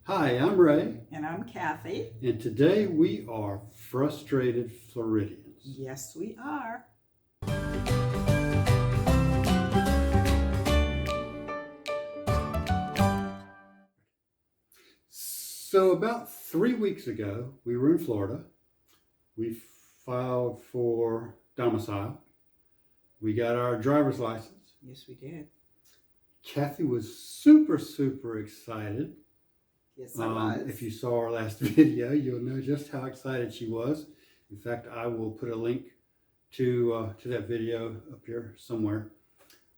Hi, I'm Ray, And I'm Kathy. and today we are frustrated Floridians. Yes, we are. So about 3 weeks ago, we were in Florida. We filed for domicile. We got our driver's license. Yes, we did. Kathy was super excited. Yes, I was. If you saw our last video, you'll know just how excited she was. In fact, I will put a link to that video up here somewhere.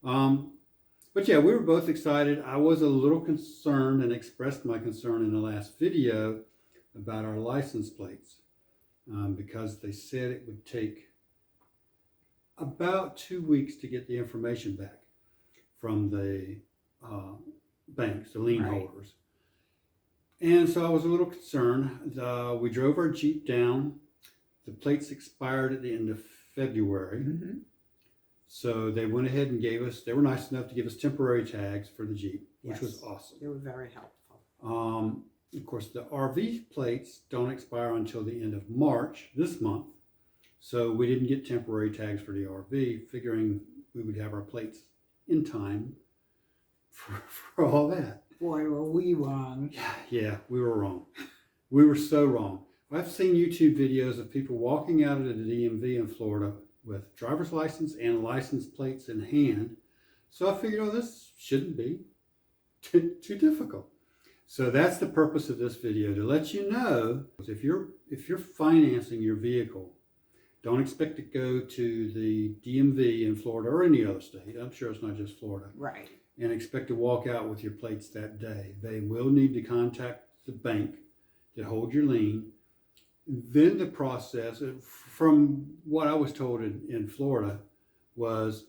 But yeah, we were both excited. I was a little concerned and expressed my concern in the last video about our license plates because they said it would take about 2 weeks to get the information back from the banks, the lien holders. And so I was a little concerned. We drove our Jeep down. The plates expired at the end of February. Mm-hmm. So they went ahead and they were nice enough to give us temporary tags for the Jeep, Yes, which was awesome. They were very helpful. Of course, the RV plates don't expire until the end of March this month. So we didn't get temporary tags for the RV, figuring we would have our plates in time for all that. Boy, were we wrong. Yeah, we were wrong. We were so wrong. I've seen YouTube videos of people walking out of the DMV in Florida with driver's license and license plates in hand. So I figured, oh, this shouldn't be too difficult. So that's the purpose of this video, to let you know if you're financing your vehicle, don't expect to go to the DMV in Florida or any other state. I'm sure it's not just Florida. Right. And expect to walk out with your plates that day. They will need to contact the bank that holds your lien. Then the process, from what I was told in Florida, was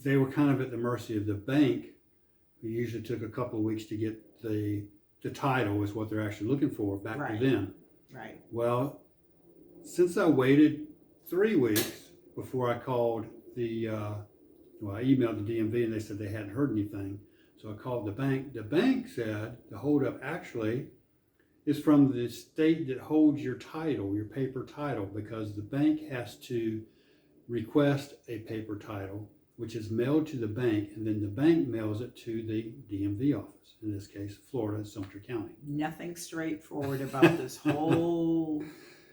they were kind of at the mercy of the bank. It usually took a couple of weeks to get the title, is what they're actually looking for, back to them. Right. Well, since I waited 3 weeks before I called I emailed the DMV and they said they hadn't heard anything. So I called the bank. The bank said the holdup actually is from the state that holds your title, your paper title, because the bank has to request a paper title, which is mailed to the bank, and then the bank mails it to the DMV office, in this case, Florida, Sumter County. Nothing straightforward about this whole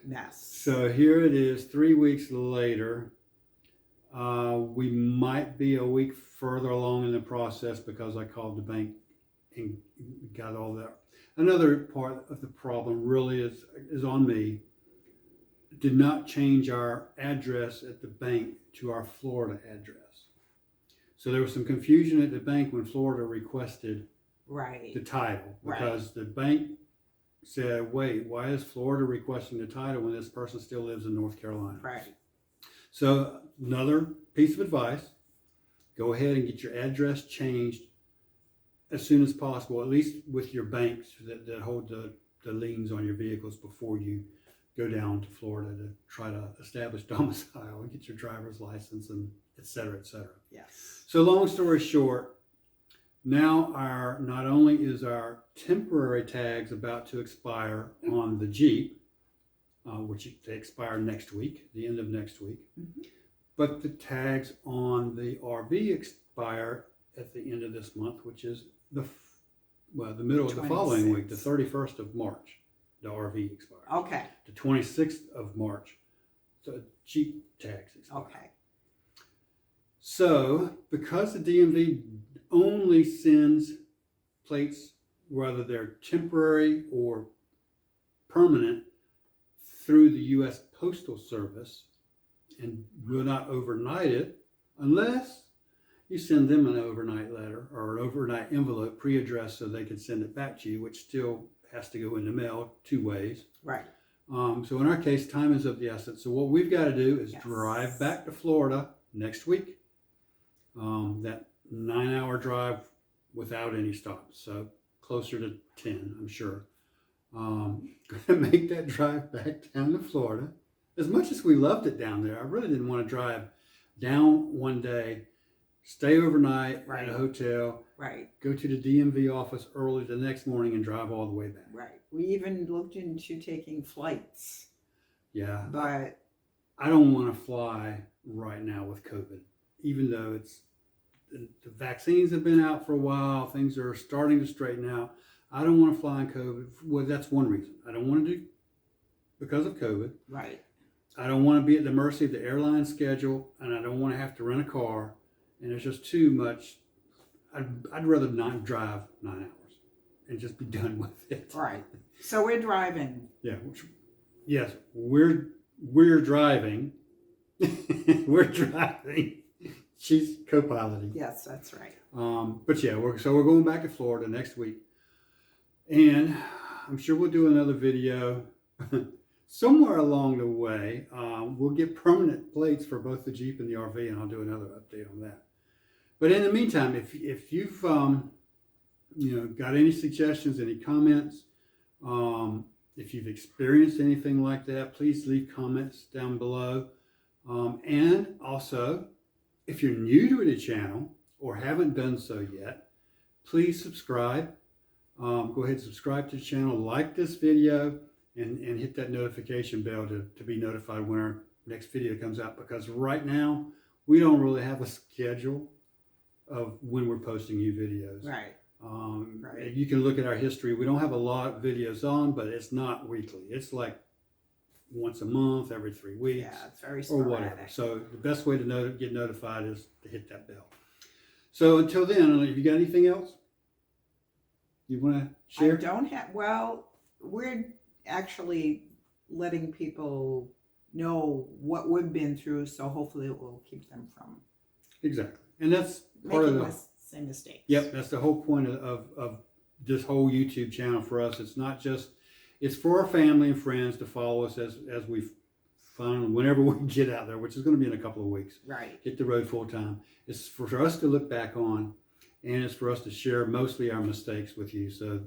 mess. So here it is, 3 weeks later. We might be a week further along in the process because I called the bank and got all that. Another part of the problem really is on me. Did not change our address at the bank to our Florida address. So there was some confusion at the bank when Florida requested the title, because the bank said, wait, why is Florida requesting the title when this person still lives in North Carolina? Right. So another piece of advice, go ahead and get your address changed as soon as possible, at least with your banks that hold the liens on your vehicles, before you go down to Florida to try to establish domicile and get your driver's license, and et cetera, et cetera. Yes. So long story short, now not only is our temporary tags about to expire on the Jeep, which they expire next week, the end of next week, but the tags on the RV expire at the end of this month, which is the middle of the following week, the 31st of March, the RV expires. Okay. The 26th of March, the Jeep tags expire. Okay. So, because the DMV only sends plates, whether they're temporary or permanent, through the U.S. Postal Service, and will not overnight it unless you send them an overnight letter or an overnight envelope pre-addressed so they can send it back to you, which still has to go in the mail 2 ways. Right. So in our case, time is of the essence. So what we've got to do is drive back to Florida next week. That 9-hour drive without any stops. So closer to 10, I'm sure. Going to make that drive back down to Florida. As much as we loved it down there, I really didn't want to drive down one day, stay overnight Right. at a hotel, Right. go to the DMV office early the next morning and drive all the way back. Right. We even looked into taking flights, Yeah. but I don't want to fly right now with COVID, even though the vaccines have been out for a while. Things are starting to straighten out. I don't want to fly in COVID. Well, that's one reason. I don't want to do because of COVID. right. I don't want to be at the mercy of the airline schedule, and I don't want to have to rent a car. And it's just too much. I'd rather not drive 9 hours and just be done with it. Right. So we're driving. Yeah. Yes, we're driving. We're driving. She's co-piloting. Yes, that's right. But yeah, we're going back to Florida next week, and I'm sure we'll do another video somewhere along the way. We'll get permanent plates for both the Jeep and the RV, and I'll do another update on that. But in the meantime, if you've got any suggestions, any comments, if you've experienced anything like that, please leave comments down below. And also, if you're new to the channel or haven't done so yet, please subscribe. Go ahead and subscribe to the channel, like this video, and hit that notification bell to be notified when our next video comes out. Because right now, we don't really have a schedule of when we're posting new videos. Right. Right. You can look at our history. We don't have a lot of videos on, but it's not weekly. It's like once a month, every 3 weeks. Yeah, it's very or sporadic. whatever. So the best way to get notified is to hit that bell. So until then, have you got anything else you want to share? I don't have, well, we're actually letting people know what we've been through, so hopefully it will keep them from Exactly. And that's part of making the the same mistakes. Yep, that's the whole point of this whole YouTube channel for us. It's not just, it's for our family and friends to follow us as we find whenever we get out there, which is going to be in a couple of weeks. Right. Hit the road full time. It's for us to look back on, and it's for us to share mostly our mistakes with you. So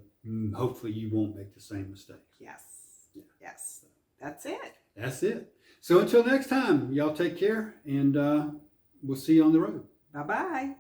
hopefully you won't make the same mistakes. Yes. Yeah. Yes. That's it. That's it. So until next time, y'all take care, and we'll see you on the road. Bye-bye.